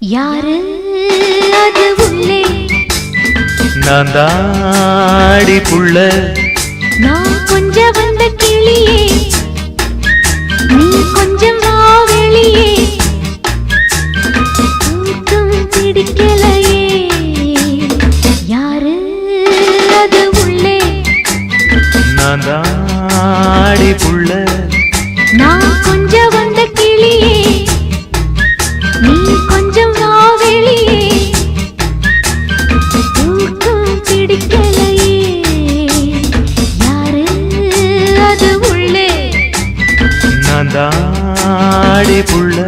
யாரு அது உள்ளே? நான் தாடி புள்ள. நான் கொஞ்சம் வந்த கிளியே, நீ கொஞ்சம் வா வெளியே. தூக்கம் பிடிக்கலையே. யாரு அது உள்ளே? நான் தாடி புள்ள. நான் கொஞ்சம் வந்த கிளியே, நீ கொஞ்சம் வா வெளியே. தூக்கம் பிடிக்கலையே. யாரு அது உள்ளே? நான் தாடி புள்ள.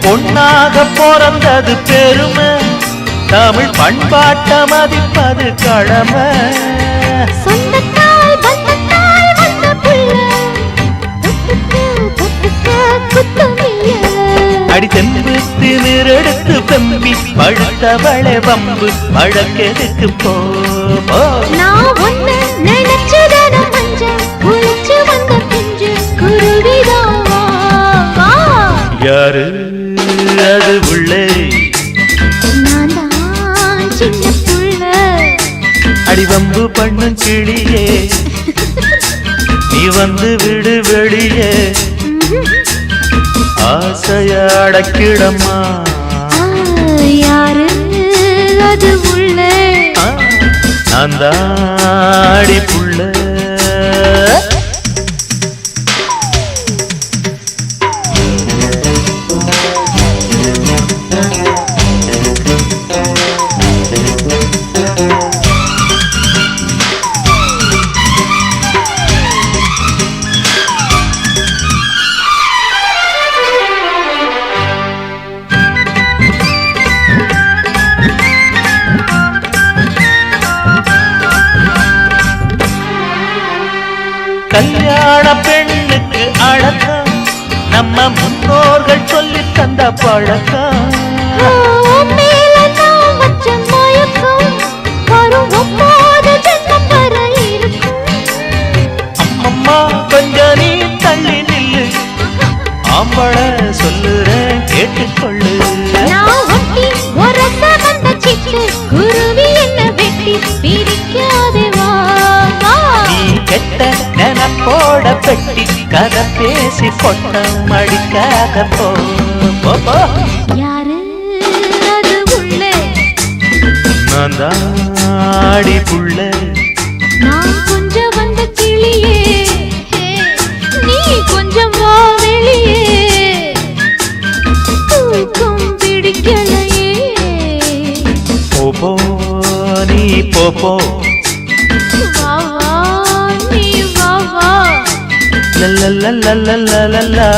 பொன்னாக பிறந்தது பெருமை, தமிழ் பண்பாட்ட மதிப்பது கடமை. சொந்தத்தால் பந்தத்தால் வந்த புள்ள, அடி தெம்பு திமிரெடுத்து பெம்பி பழுத்தவளை வம்பு வழக்கெதுக்கு போ. நான் ஒன்னு நினைச்சதன மஞ்சள் உழைச்சு வந்த பிஞ்சு குருவிதாவா. யாரு அது உள்ளே? நான் தான் சின்ன புள்ள. அடிவம்பு பண்ணும் கிளியே, நீ வந்து விடு வெளியே. ஆசைய அடக்கிடம்மா. யாரு அது உள்ளே? நான் தாடி புள்ள. கல்யாண பெண்ணுக்கு அழகம் நம்ம முன்னோர்கள் சொல்லி தந்த பழக்கம். அம்மம்மா கொஞ்சம் நீ தள்ளி நில்லு, ஆம்பள சொல்லுறேன் கேட்டுக்கொள்ளு. நீ கெட்ட நெனப்போட பெட்டி கதை பேசி பொட்டம் அடிக்காத போ. யாரு அது உள்ளே? நான் தாடி புள்ள. நான் கொஞ்சம் வந்த கிளியே, நீ கொஞ்சம் வா வெளியே. தூக்கம் பிடிக்கலையே. போபோ நீ போபோ. வா வா நீ வா வா. லல்லல்லல்லல்லல்லா